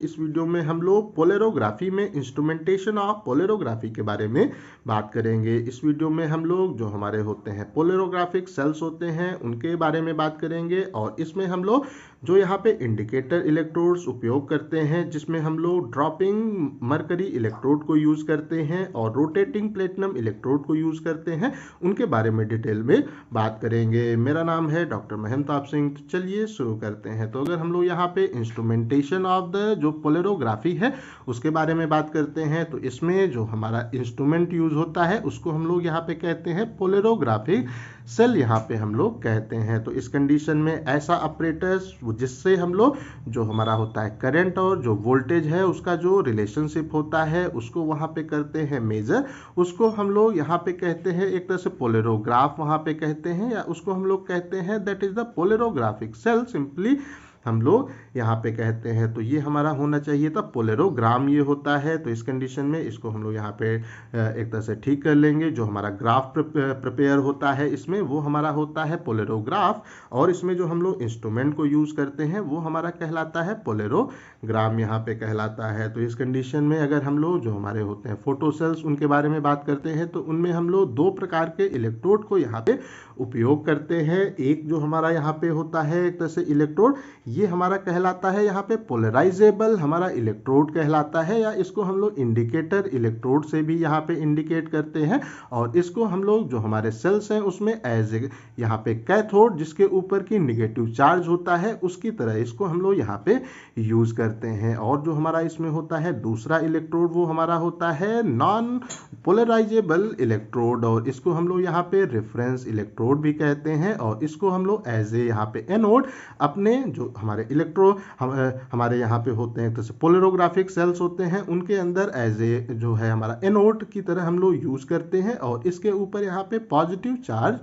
इस वीडियो में हम लोग पोलैरोग्राफी में इंस्ट्रूमेंटेशन ऑफ पोलैरोग्राफी के बारे में बात करेंगे। इस वीडियो में हम लोग जो हमारे होते हैं पोलैरोग्राफिक सेल्स होते हैं उनके बारे में बात करेंगे और इसमें हम लोग जो यहाँ पे इंडिकेटर इलेक्ट्रोड्स उपयोग करते हैं जिसमें हम लोग ड्रॉपिंग मरकरी इलेक्ट्रोड को यूज करते हैं और रोटेटिंग प्लेटिनम इलेक्ट्रोड को यूज करते हैं उनके बारे में डिटेल में बात करेंगे। मेरा नाम है डॉक्टर महमताब सिंह। तो चलिए शुरू करते हैं। तो अगर हम लोग यहाँ पे इंस्ट्रूमेंटेशन ऑफ द जो पोलैरोग्राफी है उसके बारे में बात करते हैं तो इसमें जो हमारा इंस्ट्रूमेंट यूज होता है उसको हम लोग यहाँ पे कहते हैं पोलैरोग्राफिक सेल यहाँ पे हम लोग कहते हैं। तो इस कंडीशन में ऐसा ऑपरेटर्स जिससे हम लोग जो हमारा होता है करंट और जो वोल्टेज है उसका जो रिलेशनशिप होता है उसको वहाँ पे करते हैं मेजर, उसको हम लोग यहाँ पे कहते हैं एक तरह से पोलैरोग्राफ वहाँ पे कहते हैं या उसको हम लोग कहते हैं that is the polarographic cell simply हम लोग यहाँ पे कहते हैं। तो ये हमारा होना चाहिए था पोलैरोग्राम ये होता है। तो इस कंडीशन में इसको हम लोग यहाँ पे एक तरह से ठीक कर लेंगे। जो हमारा ग्राफ प्रिपेयर होता है इसमें वो हमारा होता है पोलैरोग्राफ और इसमें जो हम लोग इंस्ट्रूमेंट को यूज करते हैं वो हमारा कहलाता है पोलैरोग्राम यहाँ पे कहलाता है। तो इस कंडीशन में अगर हम लोग जो हमारे होते हैं फोटो सेल्स उनके बारे में बात करते हैं तो उनमें हम लोग दो प्रकार के इलेक्ट्रोड को यहाँ पे उपयोग करते हैं। एक जो हमारा यहाँ पे होता है एक तरह से इलेक्ट्रोड ये हमारा कहलाता है यहाँ पे पोलराइजेबल हमारा इलेक्ट्रोड कहलाता है या इसको हम लोग इंडिकेटर इलेक्ट्रोड से भी यहाँ पे इंडिकेट करते हैं और इसको हम लोग जो हमारे सेल्स हैं उसमें एज ए यहाँ पे कैथोड जिसके ऊपर की निगेटिव चार्ज होता है उसकी तरह इसको हम लोग यहाँ पे यूज करते हैं। और जो हमारा इसमें होता है दूसरा इलेक्ट्रोड वो हमारा होता है नॉन पोलराइजेबल इलेक्ट्रोड और इसको हम लोग यहाँ पे रेफरेंस इलेक्ट्रोड भी कहते हैं और इसको हम लोग एज ए यहाँ पे एनोड अपने जो हमारे हमारे यहाँ पे होते हैं जैसे पोलैरोग्राफिक सेल्स होते हैं उनके अंदर एज ए जो है हमारा एनोड की तरह हम लोग यूज करते हैं और इसके ऊपर यहाँ पे पॉजिटिव चार्ज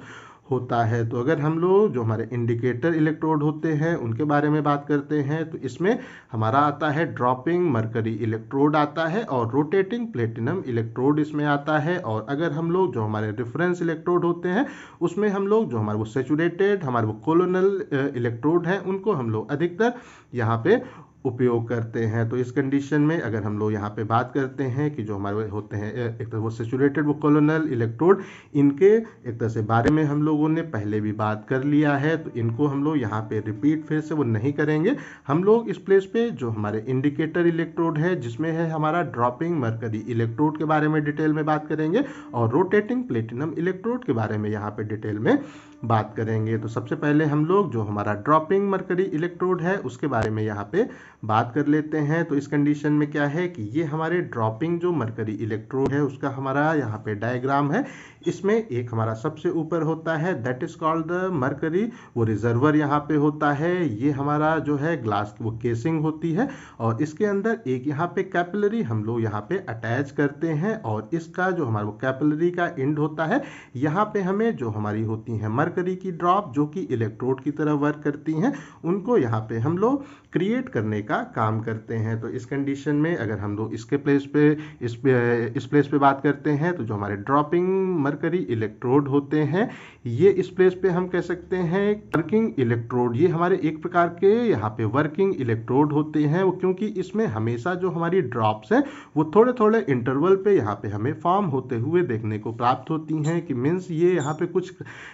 होता है। तो अगर हम लोग जो हमारे इंडिकेटर इलेक्ट्रोड होते हैं उनके बारे में बात करते हैं तो इसमें हमारा आता है ड्रॉपिंग मरकरी इलेक्ट्रोड आता है और रोटेटिंग प्लेटिनम इलेक्ट्रोड इसमें आता है। और अगर हम लोग जो हमारे रेफरेंस इलेक्ट्रोड होते हैं उसमें हम लोग जो हमारे वो सेचुरेटेड हमारे वो कोलोनल इलेक्ट्रोड हैं उनको हम लोग अधिकतर यहाँ पे उपयोग करते हैं। तो इस कंडीशन में अगर हम लोग यहाँ पे बात करते हैं कि जो हमारे होते हैं एक तरह वो सेचुरेटेड वो कोलोनल इलेक्ट्रोड इनके एक तरह से बारे में हम लोगों ने पहले भी बात कर लिया है तो इनको हम लोग यहाँ पे रिपीट फिर से वो नहीं करेंगे। हम लोग इस प्लेस पे जो हमारे इंडिकेटर इलेक्ट्रोड है जिसमें है हमारा ड्रॉपिंग मरकरी इलेक्ट्रोड के बारे में डिटेल में बात करेंगे और रोटेटिंग प्लेटिनम इलेक्ट्रोड के बारे में यहाँ पे डिटेल में बात करेंगे। तो सबसे पहले हम लोग जो हमारा ड्रॉपिंग मरकरी इलेक्ट्रोड है उसके बारे में यहाँ पे बात कर लेते हैं। तो इस कंडीशन में क्या है कि ये हमारे ड्रॉपिंग जो मरकरी इलेक्ट्रोड है उसका हमारा यहाँ पे डायग्राम है। इसमें एक हमारा सबसे ऊपर होता है that is called the mercury वो रिजर्वर यहाँ पे होता है। ये हमारा जो है ग्लास वो केसिंग होती है और इसके अंदर एक यहाँ पे कैपिलरी हम लोग यहाँ पे अटैच करते हैं और इसका जो हमारा वो कैपिलरी का एंड होता है यहाँ पे हमें जो हमारी होती है मरकरी की ड्रॉप जो कि इलेक्ट्रोड की तरह वर्क करती हैं उनको यहाँ पे हम लोग क्रिएट करने का काम करते हैं। तो इस कंडीशन में अगर हम लोग इसके प्लेस पे इस प्लेस पे बात करते हैं तो जो हमारे ड्रॉपिंग मरकरी इलेक्ट्रोड होते हैं ये इस प्लेस पे हम कह सकते हैं वर्किंग इलेक्ट्रोड। ये हमारे एक प्रकार के यहाँ पे वर्किंग इलेक्ट्रोड होते हैं वो क्योंकि इसमें हमेशा जो हमारी ड्रॉप्स हैं वो थोड़े थोड़े इंटरवल पे यहाँ पे हमें फॉर्म होते हुए देखने को प्राप्त होती हैं कि मीन्स ये यहाँ पे कुछ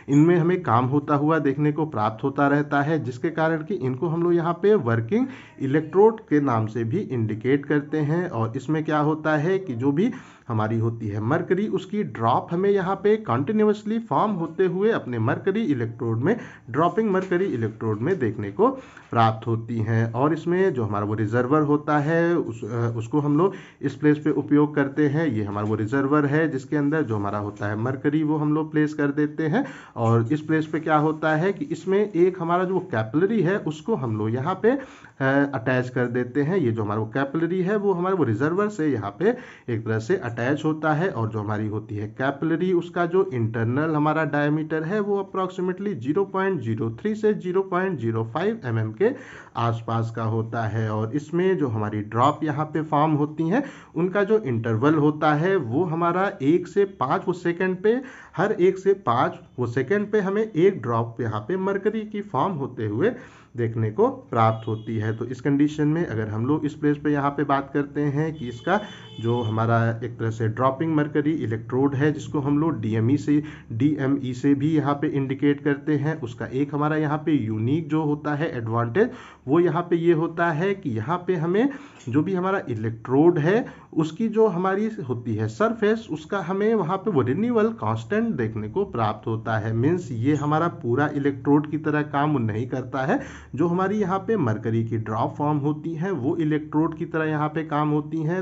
इनमें हमें काम होता हुआ देखने को प्राप्त होता रहता है जिसके कारण कि इनको हम लोग यहाँ पे वर्किंग इलेक्ट्रोड के नाम से भी इंडिकेट करते हैं। और इसमें क्या होता है कि जो भी हमारी होती है मरकरी उसकी ड्रॉप हमें यहाँ पे कंटिन्यूअसली फॉर्म होते हुए अपने मरकरी इलेक्ट्रोड में ड्रॉपिंग मरकरी इलेक्ट्रोड में देखने को प्राप्त होती हैं। और इसमें जो हमारा वो रिजर्वर होता है उसको हम लोग इस प्लेस पे उपयोग करते हैं। ये हमारा वो रिजर्वर है जिसके अंदर जो हमारा होता है मरकरी वो हम लोग प्लेस कर देते हैं और इस प्लेस पे क्या होता है कि इसमें एक हमारा जो कैपिलरी है उसको हम लोग यहाँ पे अटैच कर देते हैं। ये जो हमारा वो कैपिलरी है वो हमारे वो रिजर्वर से यहाँ पे एक तरह से अटैच होता है और जो हमारी होती है कैपिलरी उसका जो इंटरनल हमारा डायमीटर है वो अप्रॉक्सीमेटली 0.03 से 0.05 mm के आसपास का होता है। और इसमें जो हमारी ड्रॉप यहाँ पे फॉर्म होती हैं उनका जो इंटरवल होता है वो हमारा 1 से 5 वो सेकंड पे हर 1 से 5 वो सेकंड पे हमें एक ड्रॉप यहाँ पे मरकरी की फॉर्म होते हुए देखने को प्राप्त होती है। तो इस कंडीशन में अगर हम लोग इस प्लेस पे यहाँ पे बात करते हैं कि इसका जो हमारा एक तरह से ड्रॉपिंग मरकरी इलेक्ट्रोड है, जिसको हम लोग डीएमई से भी यहाँ पे इंडिकेट करते हैं, उसका एक हमारा यहाँ पे यूनिक जो होता है एडवांटेज वो यहाँ पे ये होता है कि यहाँ पे हमें जो भी हमारा इलेक्ट्रोड है उसकी जो हमारी होती है सरफेस, उसका हमें वहाँ पे वो रिन्यूअल कांस्टेंट देखने को प्राप्त होता है। मीन्स ये हमारा पूरा इलेक्ट्रोड की तरह काम नहीं करता है। जो हमारी यहाँ पे मरकरी की ड्रॉप फॉर्म होती है वो इलेक्ट्रोड की तरह यहाँ पे काम होती हैं,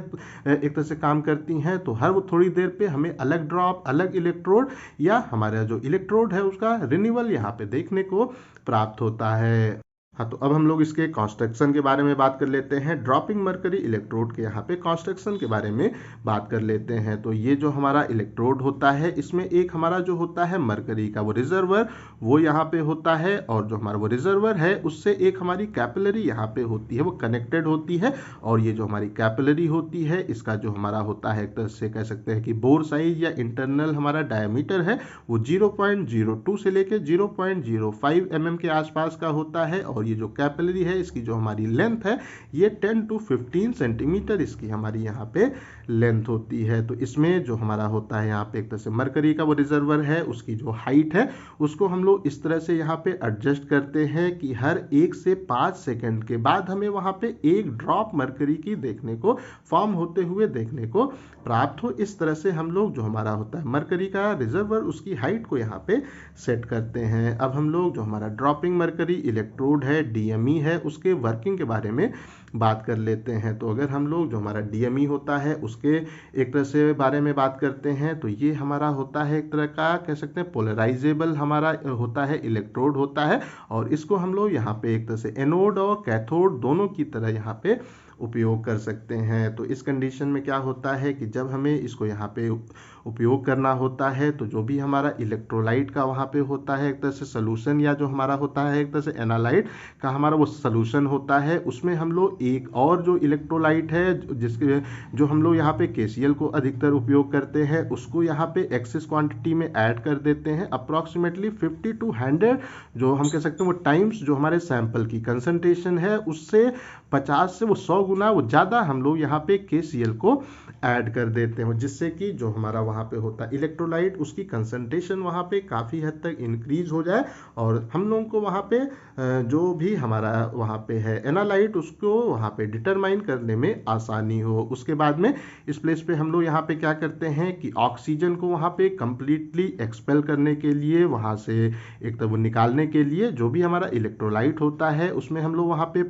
एक तरह से काम करती हैं। तो हर वो थोड़ी देर पे हमें अलग ड्रॉप, अलग इलेक्ट्रोड या हमारा जो इलेक्ट्रोड है उसका रिन्यूअल यहाँ पे देखने को प्राप्त होता है। हाँ, तो अब हम लोग इसके कंस्ट्रक्शन के बारे में बात कर लेते हैं। ड्रॉपिंग मरकरी इलेक्ट्रोड के यहाँ पे कंस्ट्रक्शन के बारे में बात कर लेते हैं। तो ये जो हमारा इलेक्ट्रोड होता है इसमें एक हमारा जो होता है मरकरी का वो रिजर्वर वो यहाँ पे होता है, और जो हमारा वो रिजर्वर है उससे एक हमारी कैपिलरी यहाँ पे होती है, वो कनेक्टेड होती है। और ये जो हमारी कैपिलरी होती है इसका जो हमारा होता है एक तरह से कह सकते हैं कि बोर साइज या इंटरनल हमारा डायमीटर है वो 0.02 से लेके 0.05 mm के आसपास का होता है। और ये जो कैपिलरी है इसकी जो हमारी लेंथ है ये 10 to 15 सेंटीमीटर इसकी हमारी यहाँ पे लेंथ होती है। तो इसमें जो हमारा होता है यहाँ पे एक तरह से मरकरी का वो रिजर्वर है, उसकी जो हाइट है उसको हम लोग इस तरह से यहाँ पे एडजस्ट करते हैं कि हर 1 से 5 सेकंड के बाद हमें वहाँ पे एक ड्रॉप मरकरी की देखने को फॉर्म होते हुए देखने को प्राप्त हो। इस तरह से हम लोग जो हमारा होता है मरकरी का रिजर्वर उसकी हाइट को यहाँ पे सेट करते हैं। अब हम लोग जो हमारा ड्रॉपिंग मरकरी इलेक्ट्रोड है, डीएमई है, उसके वर्किंग के बारे में बात कर लेते हैं। तो अगर हम लोग जो हमारा डीएमई होता है उसके एक तरह से बारे में बात करते हैं, तो ये हमारा होता है एक तरह का कह सकते हैं पोलराइजेबल हमारा होता है इलेक्ट्रोड होता है, और इसको हम लोग यहाँ पे एक तरह से एनोड और कैथोड दोनों की तरह यहाँ पे उपयोग कर सकते हैं। तो इस कंडीशन में क्या होता है कि जब हमें इसको यहाँ पे उपयोग करना होता है तो जो भी हमारा इलेक्ट्रोलाइट का वहाँ पे होता है एक तरह से सॉल्यूशन, या जो हमारा होता है एक तरह से एनालाइट का हमारा वो सॉल्यूशन होता है, उसमें हम लोग एक और जो इलेक्ट्रोलाइट है जिसके जो हम लोग यहाँ पे केसीएल को अधिकतर उपयोग करते हैं उसको यहाँ पे एक्सेस क्वांटिटी में ऐड कर देते हैं। अप्रॉक्सीमेटली 50 to 100 जो हम कह सकते हैं वो टाइम्स जो हमारे सैंपल की कंसंट्रेशन है उससे 50 से वो 100 गुना वो ज़्यादा हम लोग यहाँ पे केसीएल को ऐड कर देते हैं, जिससे कि जो हमारा वहाँ पे होता है इलेक्ट्रोलाइट उसकी कंसंट्रेशन वहाँ पे काफ़ी हद तक इंक्रीज हो जाए, और हम लोगों को वहाँ पे जो भी हमारा वहाँ पे है एनालाइट उसको वहाँ पे डिटरमाइन करने में आसानी हो। उसके बाद में इस प्लेस पे हम लोग यहाँ पे क्या करते हैं कि ऑक्सीजन को वहाँ पे कंप्लीटली एक्सपेल करने के लिए, वहाँ से एक तरह वो निकालने के लिए जो भी हमारा इलेक्ट्रोलाइट होता है उसमें हम लोग वहाँ पे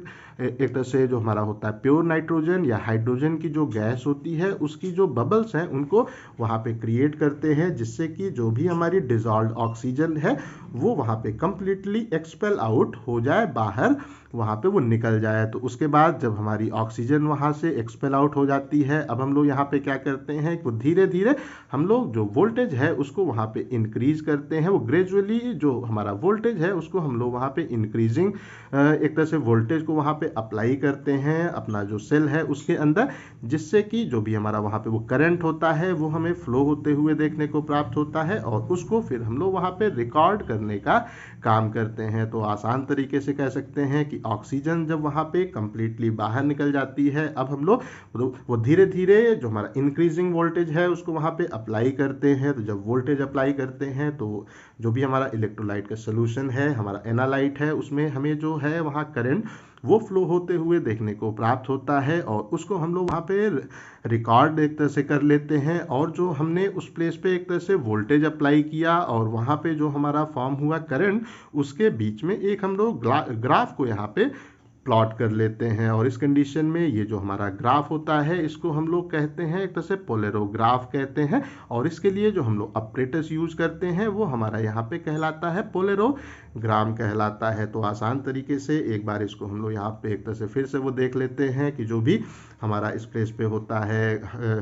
एक तरह से जो हमारा होता है प्योर नाइट्रोजन या हाइड्रोजन की जो गैस होती है उसकी जो बबल्स हैं उनको वहाँ पे क्रिएट करते हैं, जिससे कि जो भी हमारी डिजॉल्व ऑक्सीजन है वो वहाँ पे कंप्लीटली एक्सपेल आउट हो जाए, बाहर वहाँ पे वो निकल जाए। तो उसके बाद जब हमारी ऑक्सीजन वहाँ से एक्सपेल आउट हो जाती है, अब हम लोग यहाँ पे क्या करते हैं कि धीरे धीरे हम लोग जो वोल्टेज है उसको वहाँ पे इंक्रीज करते हैं। वो ग्रेजुअली जो हमारा वोल्टेज है उसको हम लोग वहाँ पे इंक्रीजिंग एक तरह से वोल्टेज को वहाँ पे अप्लाई करते हैं अपना जो सेल है उसके अंदर, जिससे कि जो भी हमारा वहाँ पे वो करंट होता है वो हमें फ्लो होते हुए देखने को प्राप्त होता है, और उसको फिर हम लोग वहाँ पे रिकॉर्ड करने का काम करते हैं। तो आसान तरीके से कह सकते हैं कि ऑक्सीजन जब वहाँ पे कंप्लीटली बाहर निकल जाती है, अब हम लोग वो धीरे धीरे जो हमारा इंक्रीजिंग वोल्टेज है उसको वहाँ पे अप्लाई करते हैं। तो जब वोल्टेज अप्लाई करते हैं तो जो भी हमारा इलेक्ट्रोलाइट का सोल्यूशन है, हमारा एनालाइट है, उसमें हमें जो है वहाँ करंट वो फ्लो होते हुए देखने को प्राप्त होता है, और उसको हम लोग वहाँ पे रिकॉर्ड एक तरह से कर लेते हैं। और जो हमने उस प्लेस पे एक तरह से वोल्टेज अप्लाई किया और वहाँ पे जो हमारा फॉर्म हुआ करंट, उसके बीच में एक हम लोग ग्राफ को यहाँ पे प्लॉट कर लेते हैं। और इस कंडीशन में ये जो हमारा ग्राफ होता है इसको हम लोग कहते हैं एक तरह से पोलेरोग्राफ कहते हैं, और इसके लिए जो हम लोग ऑपरेटर्स यूज करते हैं वो हमारा यहाँ पे कहलाता है पोलेरोग्राम कहलाता है। तो आसान तरीके से एक बार इसको हम लोग यहाँ पे एक तरह से फिर से वो देख लेते हैं कि जो भी हमारा इस प्लेस पे होता है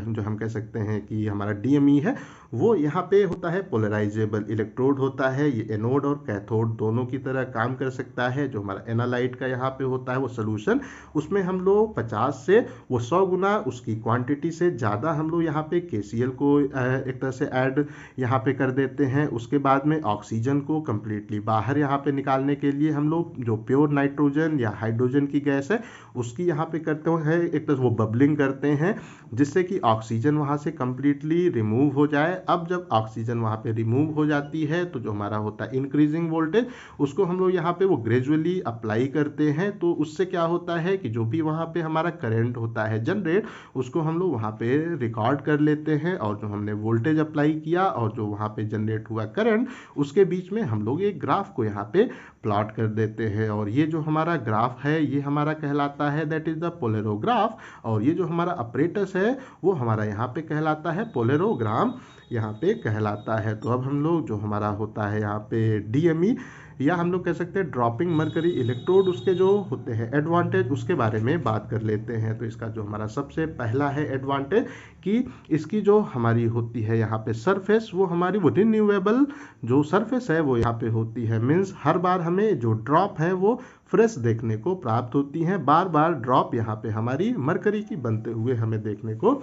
जो हम कह सकते हैं कि हमारा DME है, वो यहाँ पे होता है पोलराइजेबल इलेक्ट्रोड होता है। ये एनोड और कैथोड दोनों की तरह काम कर सकता है। जो हमारा एनालाइट का यहाँ पे होता है वो सोल्यूशन, उसमें हम लोग 50 से वो 100 गुना उसकी क्वांटिटी से ज़्यादा हम लोग यहाँ पे KCl को एक तरह से ऐड यहाँ पे कर देते हैं। उसके बाद में ऑक्सीजन को कम्प्लीटली बाहर यहाँ पे निकालने के लिए हम लोग जो प्योर नाइट्रोजन या हाइड्रोजन की गैस है उसकी यहाँ पे करते हैं, एक तरह वो बबलिंग करते हैं जिससे कि ऑक्सीजन वहाँ से कम्प्लीटली रिमूव हो जाए। अब जब ऑक्सीजन वहाँ पे रिमूव हो जाती है तो जो हमारा होता है इंक्रीजिंग वोल्टेज, उसको हम लोग यहाँ पे वो ग्रेजुअली अप्लाई करते हैं। तो उससे क्या होता है कि जो भी वहाँ पे हमारा करंट होता है जनरेट, उसको हम लोग वहाँ पे रिकॉर्ड कर लेते हैं और जो हमने वोल्टेज अप्लाई किया और जो वहाँ पे जनरेट हुआ करंट, उसके बीच में हम लोग एक ग्राफ को यहाँ पे प्लॉट कर देते हैं। और ये जो हमारा ग्राफ है ये हमारा कहलाता है दैट इज द पोलेरोग्राफ, और ये जो हमारा अपरेटस है वो हमारा यहाँ पे कहलाता है पोलेरोग्राम यहाँ पे कहलाता है। तो अब हम लोग जो हमारा होता है यहाँ पे DME, या हम लोग कह सकते हैं ड्रॉपिंग मरकरी इलेक्ट्रोड, उसके जो होते हैं एडवांटेज उसके बारे में बात कर लेते हैं। तो इसका जो हमारा सबसे पहला है एडवांटेज कि इसकी जो हमारी होती है यहाँ पे सरफेस, वो हमारी वो रिन्यूएबल जो सरफेस है वो यहाँ पे होती है। मीन्स हर बार हमें जो ड्रॉप है वो फ्रेश देखने को प्राप्त होती हैं। बार बार ड्रॉप यहाँ पे हमारी मरकरी की बनते हुए हमें देखने को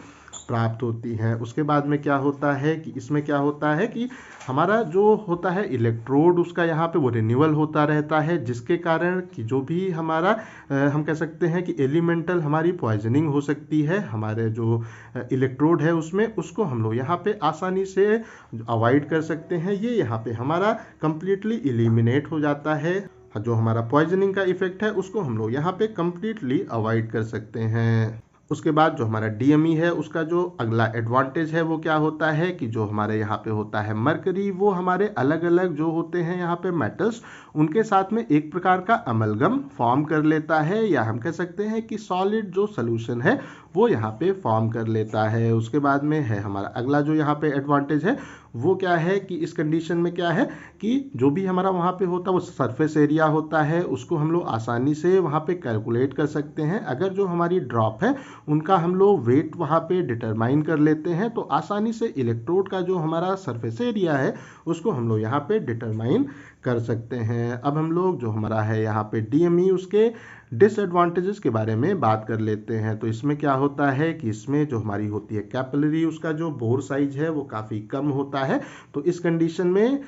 प्राप्त होती हैं। उसके बाद में क्या होता है कि इसमें क्या होता है कि हमारा जो होता है इलेक्ट्रोड, उसका यहाँ पे वो रिन्यूअल होता रहता है, जिसके कारण कि जो भी हमारा हम कह सकते हैं कि एलिमेंटल हमारी पॉइजनिंग हो सकती है हमारे जो इलेक्ट्रोड है उसमें, उसको हम लोग यहाँ पे आसानी से अवॉइड कर सकते हैं। ये यहाँ पे हमारा कंप्लीटली इलिमिनेट हो जाता है। जो हमारा पॉइजनिंग का इफेक्ट है उसको हम लोग यहाँ पे कंप्लीटली अवॉइड कर सकते हैं। उसके बाद जो हमारा DME है उसका जो अगला एडवांटेज है वो क्या होता है कि जो हमारे यहाँ पे होता है मरकरी, वो हमारे अलग अलग जो होते हैं यहाँ पे मेटल्स, उनके साथ में एक प्रकार का अमलगम फॉर्म कर लेता है, या हम कह सकते हैं कि सॉलिड जो सोल्यूशन है वो यहाँ पे फॉर्म कर लेता है। उसके बाद में है हमारा अगला जो यहाँ पे एडवांटेज है वो क्या है कि इस कंडीशन में क्या है कि जो भी हमारा वहाँ पे होता है वो सरफेस एरिया होता है, उसको हम लोग आसानी से वहाँ पे कैलकुलेट कर सकते हैं। अगर जो हमारी ड्रॉप है उनका हम लोग वेट वहाँ पे डिटरमाइन कर लेते हैं, तो आसानी से इलेक्ट्रोड का जो हमारा सरफेस एरिया है उसको हम लोग यहाँ पे डिटरमाइन कर सकते हैं। अब हम लोग जो हमारा है यहाँ पे DME, उसके डिसएडवांटेजेस के बारे में बात कर लेते हैं। तो इसमें क्या होता है कि इसमें जो हमारी होती है कैपिलरी, उसका जो बोर साइज है वो काफ़ी कम होता है। तो इस कंडीशन में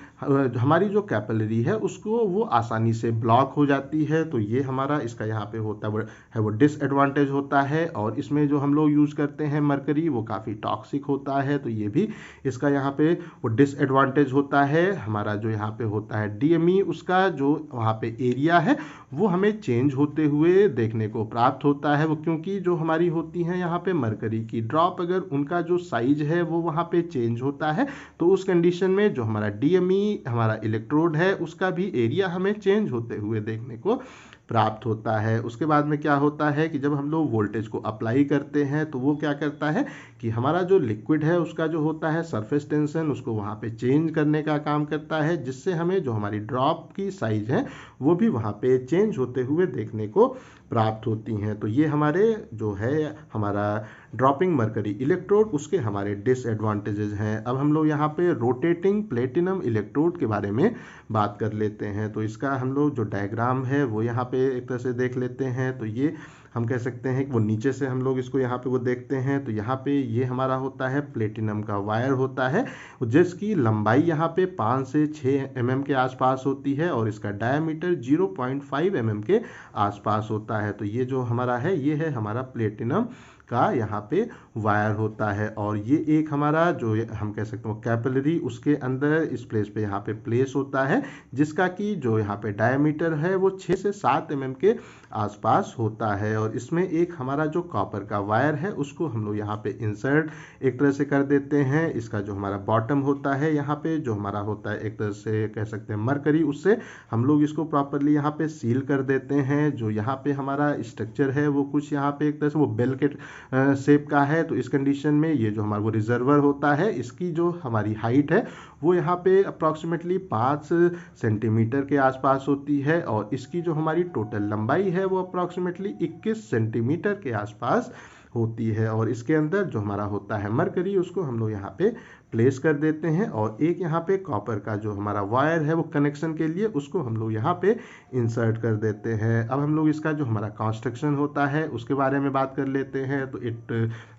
हमारी जो कैपिलरी है उसको वो आसानी से ब्लॉक हो जाती है। तो ये हमारा इसका यहाँ पे होता है वो डिसएडवांटेज होता है। और इसमें जो हम लोग यूज़ करते हैं मरकरी, वो काफ़ी टॉक्सिक होता है, तो ये भी इसका यहाँ पे वो डिसएडवांटेज होता है। हमारा जो यहाँ पे होता है DME, उसका जो वहाँ पे एरिया है वो हमें चेंज होते हुए देखने को प्राप्त होता है। वो क्योंकि जो हमारी होती हैं यहाँ पे मरकरी की ड्रॉप, अगर उनका जो साइज है वो वहाँ पे चेंज होता है, तो उस कंडीशन में जो हमारा DME हमारा इलेक्ट्रोड है उसका भी एरिया हमें चेंज होते हुए देखने को प्राप्त होता है। उसके बाद में क्या होता है कि जब हम लोग वोल्टेज को अप्लाई करते हैं तो वो क्या करता है कि हमारा जो लिक्विड है उसका जो होता है सरफेस टेंशन, उसको वहाँ पे चेंज करने का काम करता है, जिससे हमें जो हमारी ड्रॉप की साइज है वो भी वहाँ पे चेंज होते हुए देखने को प्राप्त होती हैं। तो ये हमारे जो है हमारा ड्रॉपिंग मरकरी इलेक्ट्रोड, उसके हमारे डिसएडवांटेजेस हैं। अब हम लोग यहाँ पे रोटेटिंग प्लेटिनम इलेक्ट्रोड के बारे में बात कर लेते हैं। तो इसका हम लोग जो डायग्राम है वो यहाँ पे एक तरह से देख लेते हैं। तो ये हम कह सकते हैं कि वो नीचे से हम लोग इसको यहाँ पे वो देखते हैं। तो यहाँ पे ये हमारा होता है प्लेटिनम का वायर होता है, जिसकी लंबाई यहाँ पे 5 से 6 mm के आसपास होती है और इसका डायमीटर 0.5 mm के आसपास होता है। तो ये जो हमारा है ये है हमारा प्लेटिनम का यहाँ पे वायर होता है। और ये एक हमारा जो हम कह सकते हैं कैपिलरी, उसके अंदर इस प्लेस पे यहाँ पे प्लेस होता है, जिसका कि जो यहाँ पे डायमीटर है वो 6 से 7 mm के आसपास होता है। और इसमें एक हमारा जो कॉपर का वायर है उसको हम लोग यहाँ पे इंसर्ट एक तरह से कर देते हैं। इसका जो हमारा बॉटम होता है यहाँ पे जो हमारा होता है एक तरह से कह सकते हैं मरकरी, उससे हम लोग इसको प्रॉपरली यहाँ पे सील कर देते हैं। जो यहाँ पे हमारा स्ट्रक्चर है वो कुछ यहाँ पे एक तरह से वो बेल के शेप का है। तो इस कंडीशन में ये जो हमारा वो रिजर्वर होता है, इसकी जो हमारी हाइट है वो यहाँ पे अप्रॉक्सीमेटली 5 सेंटीमीटर के आसपास होती है, और इसकी जो हमारी टोटल लंबाई है वो अप्रॉक्सीमेटली 21 सेंटीमीटर के आसपास होती है। और इसके अंदर जो हमारा होता है मरकरी, उसको हम लोग यहाँ पे प्लेस कर देते हैं और एक यहाँ पे कॉपर का जो हमारा वायर है वो कनेक्शन के लिए उसको हम लोग यहाँ पे इंसर्ट कर देते हैं। अब हम लोग इसका जो हमारा कंस्ट्रक्शन होता है उसके बारे में बात कर लेते हैं। तो इट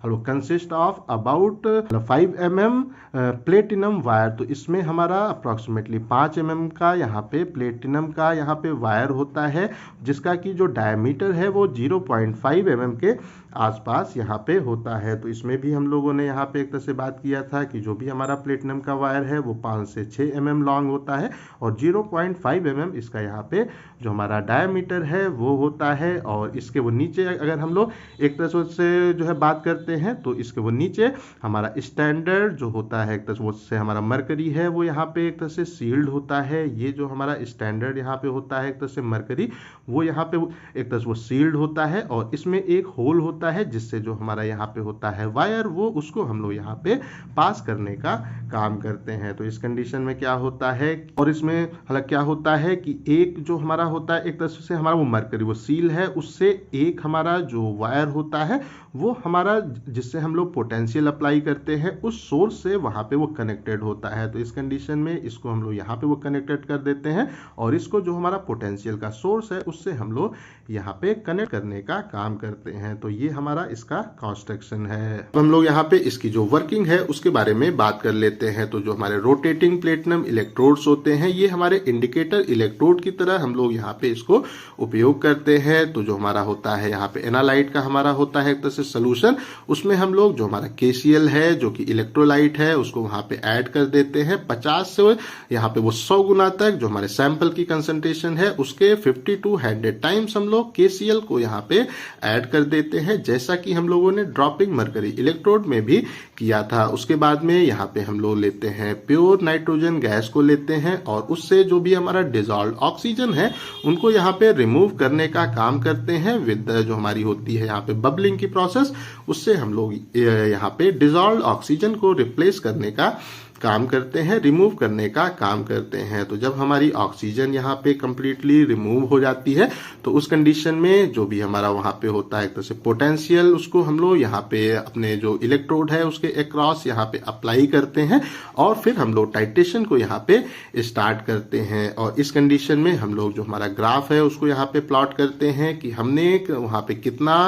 हम लोग consist of about 5 mm platinum wire. तो इसमें हमारा अप्रॉक्सीमेटली 5 mm का यहाँ पे प्लेटिनम का यहाँ पे वायर होता है, जिसका की जो डायमीटर है वो 0.5 mm के आसपास यहाँ पे होता है। तो इसमें भी हम लोगों ने यहाँ पे एक तरह से बात किया था कि जो भी हमारा प्लेटिनम का वायर है वो 5 से 6 mm लॉन्ग होता है और 0.5 mm इसका यहाँ पे जो हमारा डायमीटर है वो होता है। और इसके वो नीचे अगर हम लोग एक तरह से जो है बात करते हैं तो इसके वो नीचे हमारा स्टैंडर्ड जो होता है एक तरह से हमारा मरकरी है वो यहाँ पे एक तरह से सील्ड होता है। ये जो हमारा स्टैंडर्ड यहाँ पे होता है एक तरह से मरकरी, वो यहाँ पे एक तरह से वो सील्ड होता है और इसमें एक होल होता है जिससे जो हमारा यहाँ पे होता है वायर वो उसको हम लोग यहाँ पे पास करने का काम करते हैं। तो इस कंडीशन में क्या होता है, और इसमें हालांकि क्या होता है कि एक जो हमारा होता है एक तरह से हमारा वो मरकरी वो सील है, उससे एक हमारा जो वायर होता है वो हमारा जिससे हम लोग पोटेंशियल अप्लाई करते हैं उस सोर्स से वहाँ पे वो कनेक्टेड होता है। तो इस कंडीशन में इसको हम लोग यहाँ पे वो कनेक्टेड कर देते हैं और इसको जो हमारा पोटेंशियल का सोर्स है उससे हम लोग यहाँ पे कनेक्ट करने का काम करते हैं। तो ये हमारा इसका कंस्ट्रक्शन है। तो हम लोग यहाँ पे इसकी जो वर्किंग है उसके बारे में बात कर लेते हैं। तो जो हमारे रोटेटिंग प्लेटिनम इलेक्ट्रोड्स होते हैं ये हमारे इंडिकेटर इलेक्ट्रोड की तरह हम लोग यहाँ पे इसको उपयोग करते हैं। तो जो हमारा होता है यहाँ पे एनालाइट का हमारा होता है एक तरह से सोल्यूशन, उसमें हम लोग जो हमारा KCl है जो कि इलेक्ट्रोलाइट है उसको वहां पे ऐड कर देते हैं 50 से यहाँ पे वो 100 गुना तक। जो हमारे सैंपल की कंसंट्रेशन है उसके 50 to 100 टाइम्स हम लोग KCl को यहाँ पे ऐड कर देते हैं, जैसा कि हम लोगों ने ड्रॉपिंग मरकरी इलेक्ट्रोड में भी किया था। उसके बाद में यहाँ पे हम लोग लेते हैं प्योर नाइट्रोजन गैस को लेते हैं और उससे जो भी हमारा डिजॉल्व ऑक्सीजन है उनको यहाँ पे रिमूव करने का काम करते हैं विद जो हमारी होती है यहाँ पे बबलिंग की प्रोसेस, उससे हम लोग यहाँ पे डिजॉल्व ऑक्सीजन को रिप्लेस करने का काम करते हैं, रिमूव करने का काम करते हैं। तो जब हमारी ऑक्सीजन यहाँ पे कंप्लीटली रिमूव हो जाती है तो उस कंडीशन में जो भी हमारा वहां पे होता है एक तरह से पोटेंशियल उसको हम लोग यहाँ पे अपने जो इलेक्ट्रोड है उसके अक्रॉस यहाँ पे अप्लाई करते हैं और फिर हम लोग टाइट्रेशन को यहाँ पे स्टार्ट करते हैं। और इस कंडीशन में हम लोग जो हमारा ग्राफ है उसको यहाँ पे प्लॉट करते हैं कि हमने वहां पे कितना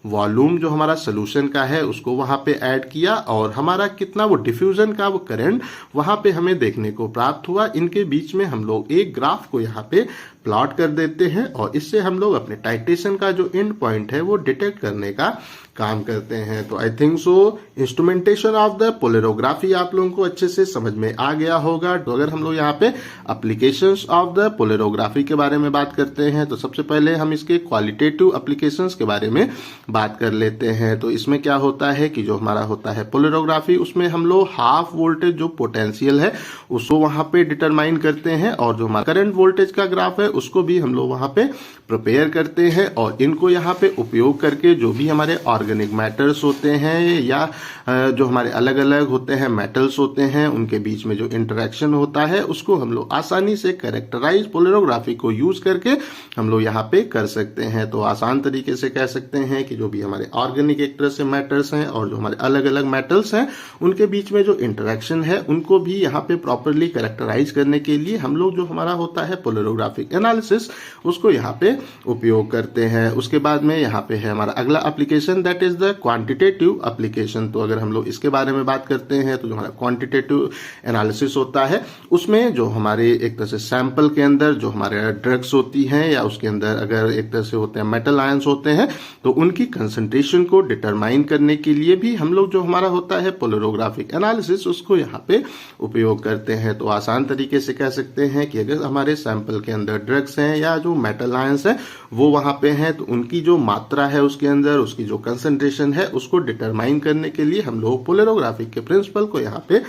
वॉल्यूम जो हमारा सोल्यूशन का है उसको वहां पे ऐड किया और हमारा कितना वो डिफ्यूजन का वो करंट वहां पे हमें देखने को प्राप्त हुआ। इनके बीच में हम लोग एक ग्राफ को यहाँ पे प्लॉट कर देते हैं और इससे हम लोग अपने टाइट्रेशन का जो एंड पॉइंट है वो डिटेक्ट करने का काम करते हैं। तो I think so instrumentation of the polarography आप लोगों को अच्छे से समझ में आ गया होगा। तो अगर हम लोग यहाँ पे एप्लीकेशंस ऑफ द पोलरोग्राफी के बारे में बात करते हैं तो सबसे पहले हम इसके क्वालिटेटिव एप्लीकेशंस के बारे में बात कर लेते हैं। तो इसमें क्या होता है कि जो हमारा होता है पोलरोग्राफी उसमें हम लोग हाफ वोल्टेज जो पोटेंशियल है उसको वहां पे डिटरमाइन करते हैं और जो हमारा करंट वोल्टेज का ग्राफ है उसको भी हम लोग वहां पे प्रिपेयर करते हैं और इनको यहाँ पे उपयोग करके जो भी हमारे ऑर्गेनिक मैटर्स होते हैं या जो हमारे अलग अलग होते हैं मेटल्स होते हैं उनके बीच में जो इंटरेक्शन होता है उसको हम लोग आसानी से कैरेक्टराइज पोलरोग्राफी को यूज करके हम लोग यहाँ पे कर सकते हैं। तो आसान तरीके से कह सकते हैं कि जो भी हमारे ऑर्गेनिक एक तरह से मैटर्स हैं और जो हमारे अलग अलग मेटल्स हैं उनके बीच में जो इंटरेक्शन है उनको भी यहाँ पे प्रॉपरली कैरेक्टराइज करने के लिए हम लोग जो हमारा होता है पोलरोग्राफिक एनालिसिस उसको यहाँ पे उपयोग करते हैं। उसके बाद में यहाँ पे है हमारा अगला application that is the quantitative application. तो अगर हम लोग इसके बारे में बात करते हैं तो जो हमारा क्वांटिटेटिव एनालिसिस होता है उसमें जो हमारे एक तरह से सैंपल के अंदर जो हमारे ड्रग्स होती हैं या उसके अंदर अगर एक तरह से होते हैं मेटल आयंस होते हैं तो उनकी कंसंट्रेशन को डिटरमाइन करने के लिए भी हम लोग जो हमारा होता है पोलरोग्राफिक एनालिसिस उसको यहाँ पे उपयोग करते हैं। तो आसान तरीके से कह सकते हैं कि अगर हमारे सैंपल के अंदर ड्रग्स हैं या जो मेटल आयंस है वो वहां पे हैं तो उनकी जो मात्रा है उसके अंदर उसकी जो कंसंट्रेशन है उसको डिटरमाइन करने के लिए हम लोग पोलरोग्राफी के प्रिंसिपल को यहाँ पे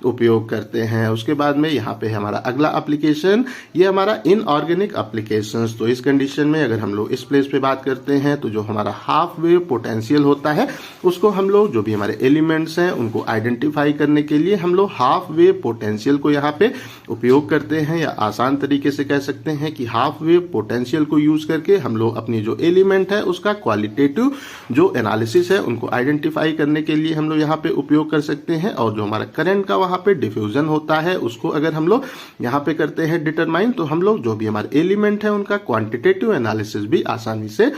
उपयोग करते हैं। उसके बाद में यहाँ पे हमारा अगला एप्लीकेशन, ये हमारा इनऑर्गेनिक एप्लीकेशंस। तो इस कंडीशन में अगर हम लोग इस प्लेस पे बात करते हैं तो जो हमारा हाफ वेव पोटेंशियल होता है उसको हम लोग जो भी हमारे एलिमेंट्स हैं उनको आइडेंटिफाई करने के लिए हम लोग हाफ वेव पोटेंशियल को यहाँ पे उपयोग करते हैं, या आसान तरीके से कह सकते हैं कि हाफ वेव पोटेंशियल को यूज करके हम लोग अपनी जो एलिमेंट है उसका क्वालिटेटिव जो एनालिसिस है उनको आइडेंटिफाई करने के लिए हम लोग यहाँ पे उपयोग कर सकते हैं। और जो हमारा करंट का वहां पे डिफ्यूजन होता है उसको अगर हम लोग यहाँ पे करते हैं डिटरमाइन, तो हम लोग जो भी हमारे एलिमेंट है उनका क्वांटिटेटिव एनालिसिस भी आसानी से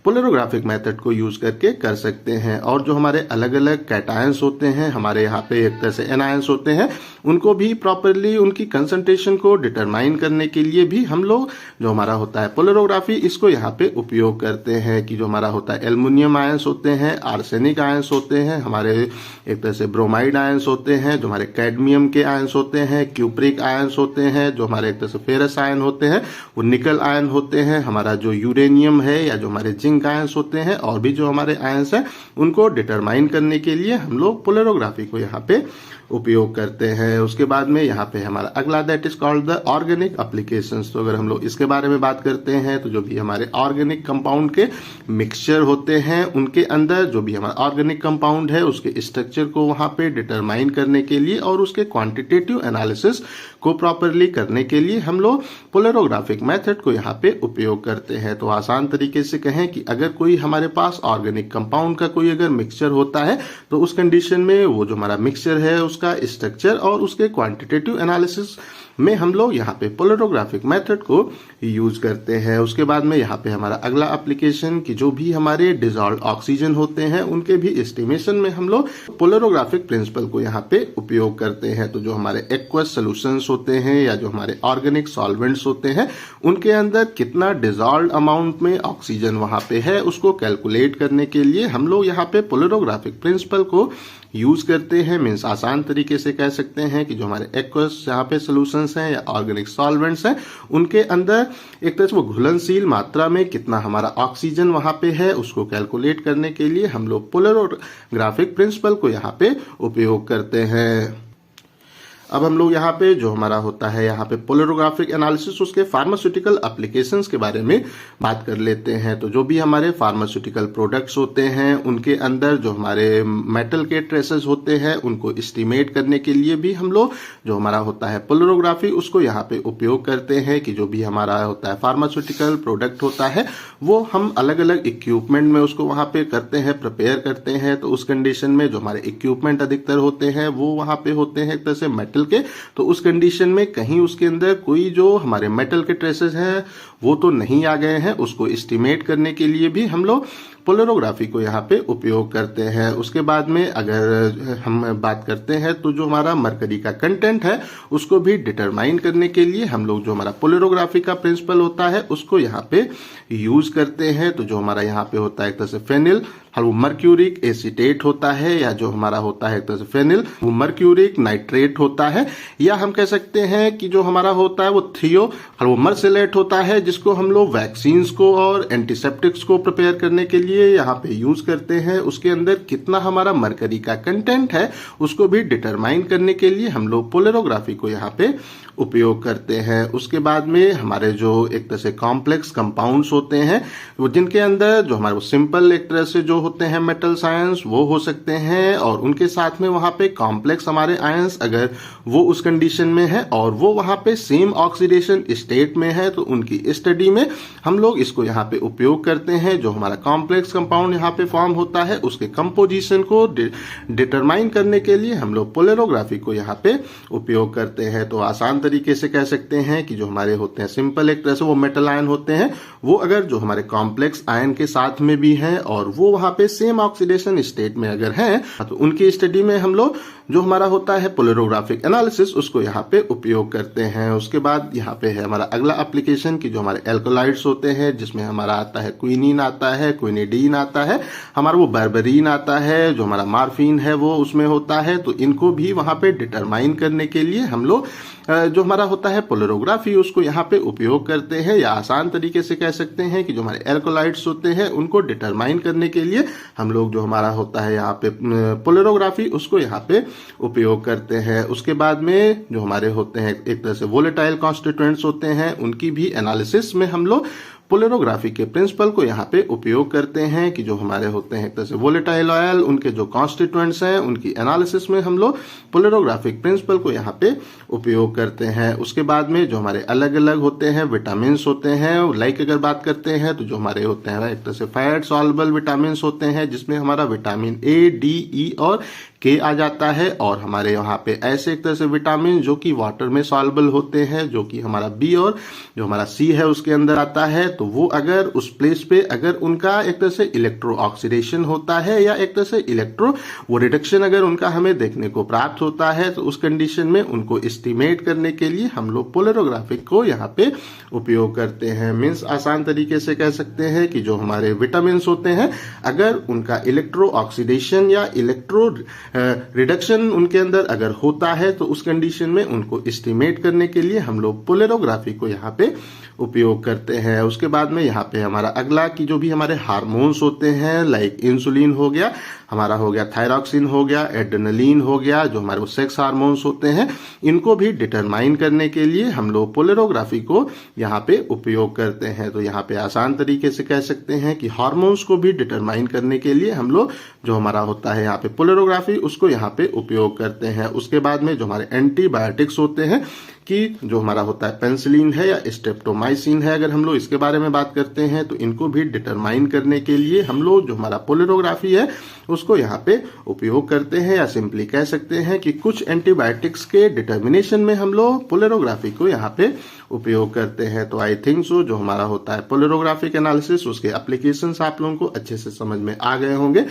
पोलरोग्राफिक मेथड को यूज करके कर सकते हैं। और जो हमारे अलग अलग कैटायंस होते हैं, हमारे यहाँ पे एक तरह से एनायंस होते हैं, उनको भी प्रॉपरली उनकी कंसंट्रेशन को डिटरमाइन करने के लिए भी हम लोग जो हमारा होता है पोलरोग्राफी इसको यहाँ पे उपयोग करते हैं। कि जो हमारा होता है एल्युमिनियम आयंस होते हैं, आर्सेनिक आयंस होते हैं, हमारे एक तरह से ब्रोमाइड आयंस होते हैं, जो हमारे कैडमियम के आयंस होते हैं, क्यूप्रिक आयंस होते हैं, जो हमारे एक तरह से फेरस आयन होते हैं, वो निकल आयन होते हैं, हमारा जो यूरेनियम है या जो हमारे जिंक आयंस होते हैं, और भी जो हमारे आयंस हैं उनको डिटरमाइन करने के लिए हम लोग पोलरोग्राफी को यहाँ पे उपयोग करते हैं। उसके बाद में यहाँ पे हमारा अगला that is called the organic applications. तो अगर हम लोग इसके बारे में बात करते हैं तो जो भी हमारे ऑर्गेनिक कंपाउंड के मिक्सचर होते हैं उनके अंदर जो भी हमारा ऑर्गेनिक कंपाउंड है उसके स्ट्रक्चर को वहां पे डिटरमाइन करने के लिए और उसके क्वांटिटेटिव एनालिसिस को प्रॉपरली करने के लिए हम लोग पोलरोग्राफिक मेथड को यहाँ पे उपयोग करते हैं। तो आसान तरीके से कहें कि अगर कोई हमारे पास ऑर्गेनिक कंपाउंड का कोई अगर मिक्सचर होता है तो उस कंडीशन में वो जो हमारा मिक्सचर है उसका स्ट्रक्चर और उसके क्वांटिटेटिव एनालिसिस में हम लोग यहाँ पे पोलरोग्राफिक मेथड को यूज करते हैं। उसके बाद में यहाँ पे हमारा अगला एप्लीकेशन कि जो भी हमारे डिसॉल्व ऑक्सीजन होते हैं उनके भी एस्टिमेशन में हम लोग पोलरोग्राफिक प्रिंसिपल को यहाँ पे उपयोग करते हैं। तो जो हमारे एक्वस सॉल्यूशंस होते हैं या जो हमारे ऑर्गेनिक सॉल्वेंट्स होते हैं उनके अंदर कितना डिसॉल्व अमाउंट में ऑक्सीजन वहां पे है उसको कैलकुलेट करने के लिए हम लोग यहाँ पे पोलरोग्राफिक प्रिंसिपल को यूज करते हैं। मीन्स आसान तरीके से कह सकते हैं कि जो हमारे एक्वस यहाँ पे सोल्यूशंस हैं या ऑर्गेनिक सॉल्वेंट्स हैं उनके अंदर एक तरह से वो घुलनशील मात्रा में कितना हमारा ऑक्सीजन वहां पे है उसको कैलकुलेट करने के लिए हम लोग पोलरोग्राफिक प्रिंसिपल को यहाँ पे उपयोग करते हैं। अब हम लोग यहाँ पे जो हमारा होता है यहाँ पे पोलरोग्राफिक एनालिसिस उसके फार्मास्यूटिकल एप्लीकेशंस के बारे में बात कर लेते हैं। तो जो भी हमारे फार्मास्यूटिकल प्रोडक्ट्स होते हैं उनके अंदर जो हमारे मेटल के ट्रेसेस होते हैं उनको एस्टिमेट करने के लिए भी हम लोग जो हमारा होता है पोलरोग्राफी उसको यहाँ पे उपयोग करते हैं। कि जो भी हमारा होता है फार्मास्यूटिकल प्रोडक्ट होता है वो हम अलग अलग इक्विपमेंट में उसको वहां पे करते हैं, प्रिपेयर करते हैं। तो उस कंडीशन में जो हमारे इक्विपमेंट अधिकतर होते हैं वो वहां पे होते हैं एक तरह से मेटल के, तो उस कंडीशन में कहीं उसके अंदर कोई जो हमारे मेटल के ट्रेसेस हैं वो तो नहीं आ गए हैं, उसको एस्टिमेट करने के लिए भी हम लोग पोलरोग्राफी को यहाँ पे उपयोग करते हैं। उसके बाद में अगर हम बात करते हैं तो जो हमारा मरकरी का कंटेंट है उसको भी डिटरमाइन करने के लिए हम लोग जो हमारा पोलरोग्राफी का प्रिंसिपल होता है उसको यहाँ पे यूज करते हैं। तो जो हमारा यहाँ पे होता है एक तरह से फेनिल और वो मर्क्यूरिक एसीटेट होता है, या जो हमारा होता है एक तरह से फेनिल वो मर्क्यूरिक नाइट्रेट होता है, या हम कह सकते हैं कि जो हमारा होता है वो थियो और वो मर्सिलेट होता है जिसको हम लोग वैक्सीन को और एंटीसेप्टिक्स को प्रिपेयर करने के लिए यहाँ पे यूज करते हैं। उसके अंदर कितना हमारा मरकरी का कंटेंट है उसको भी डिटरमाइन करने के लिए हम लोग पोलरोग्राफी को यहाँ पे उपयोग करते हैं। उसके बाद में हमारे जो एक तरह से कॉम्प्लेक्स कंपाउंड्स होते हैं वो जिनके अंदर जो हमारे वो सिंपल एक तरह से जो होते हैं मेटल्स आयंस वो हो सकते हैं, और उनके साथ में वहां पे कॉम्प्लेक्स हमारे आयंस अगर वो उस कंडीशन में है और वो वहां पे सेम ऑक्सीडेशन स्टेट में है तो उनकी स्टडी में हम लोग इसको यहाँ पे उपयोग करते हैं। जो हमारा कॉम्प्लेक्स कंपाउंड यहाँ पे फॉर्म होता है उसके कंपोजिशन को डिटरमाइन करने के लिए हम लोग पोलरोग्राफी को यहाँ पे उपयोग करते हैं। तो आसान तरीके से कह सकते हैं कि जो हमारे होते हैं सिंपल एक तरह से वो मेटल आयन होते हैं वो अगर जो हमारे कॉम्प्लेक्स आयन के साथ में भी हैं और वो वहां पे सेम ऑक्सीडेशन स्टेट में अगर हैं तो उनकी स्टडी में हम लोग जो हमारा होता है पोलरोग्राफिक एनालिसिस उसको यहाँ पे उपयोग करते हैं। उसके बाद यहाँ पे है हमारा अगला एप्लीकेशन की जो हमारे एल्कोलाइड्स होते हैं जिसमें हमारा आता है क्विनीन आता है, क्विनिडाइन बेटाडीन आता है, हमारा वो बर्बरीन आता है, जो हमारा मार्फिन है वो उसमें होता है। तो इनको भी वहां पे डिटरमाइन करने के लिए हम लोग जो हमारा होता है पोलरोग्राफी उसको यहाँ पे उपयोग करते हैं, या आसान तरीके से कह सकते हैं कि जो हमारे एल्कोलाइट्स होते हैं उनको डिटरमाइन करने के लिए हम लोग जो हमारा होता है यहाँ पे पोलरोग्राफी उसको यहाँ पे उपयोग करते हैं। उसके बाद में जो हमारे होते हैं एक तरह से वोलेटाइल कॉन्स्टिट्यूएंट्स होते हैं, उनकी भी एनालिसिस में हम लोग पोलरोग्राफी के प्रिंसिपल को यहाँ पे उपयोग करते हैं कि जो हमारे होते हैं एक तरह से वोलेटाइल ऑयल, उनके जो कॉन्स्टिट्यूएंट्स हैं उनकी एनालिसिस में हम लोग पोलरोग्राफिक प्रिंसिपल को यहाँ पे उपयोग करते हैं। उसके बाद में जो हमारे अलग अलग होते हैं विटामिन होते हैं, लाइक अगर बात करते हैं तो जो हमारे होते हैं एक तरह से फैट सॉल्युबल विटामिन होते हैं, जिसमें हमारा विटामिन ए, डी, ई और के आ जाता है। और हमारे यहाँ पे ऐसे एक तरह से विटामिन जो कि वाटर में सॉल्युबल होते हैं, जो कि हमारा बी और जो हमारा सी है उसके अंदर आता है। तो वो अगर उस प्लेस पे अगर उनका एक तरह से इलेक्ट्रो ऑक्सीडेशन होता है या एक तरह से इलेक्ट्रो वो रिडक्शन अगर उनका हमें देखने को प्राप्त होता है, तो उस कंडीशन में उनको एस्टिमेट करने के लिए हम लोग पोलरोग्राफिक को यहाँ पे उपयोग करते हैं। मीन्स आसान तरीके से कह सकते हैं कि जो हमारे विटामिन होते हैं अगर उनका इलेक्ट्रो ऑक्सीडेशन या इलेक्ट्रो रिडक्शन उनके अंदर अगर होता है, तो उस कंडीशन में उनको एस्टिमेट करने के लिए हम लोग पोलरोग्राफी को यहाँ पे उपयोग करते हैं। उसके बाद में यहाँ पे हमारा अगला कि जो भी हमारे हार्मोन्स होते हैं, लाइक इंसुलिन हो गया, हमारा हो गया थायरॉक्सिन हो गया, एड्रेनलिन हो गया, जो हमारे सेक्स हार्मोन्स होते हैं, इनको भी डिटरमाइन करने के लिए हम लोग पोलरोग्राफी को यहाँ पे उपयोग करते हैं। तो यहाँ पे आसान तरीके से कह सकते हैं कि हार्मोन्स को भी डिटरमाइन करने के लिए हम लोग जो हमारा होता है यहाँ पे पोलरोग्राफी उसको यहाँ पे उपयोग करते हैं। उसके बाद में जो हमारे एंटीबायोटिक्स होते हैं कि जो हमारा होता है पेनिसिलिन है या स्ट्रेप्टोमाइसिन है, अगर हम लोग इसके बारे में बात करते हैं तो इनको भी डिटरमाइन करने के लिए हम लोग जो हमारा पोलरोग्राफी है उसको यहाँ पे उपयोग करते हैं। या सिंपली कह सकते हैं कि कुछ एंटीबायोटिक्स के डिटर्मिनेशन में हम लोग पोलरोग्राफी को यहाँ पे उपयोग करते हैं। तो आई थिंक सो जो हमारा होता है पोलरोग्राफिक एनालिसिस उसके एप्लीकेशंस आप लोगों को अच्छे से समझ में आ गए होंगे।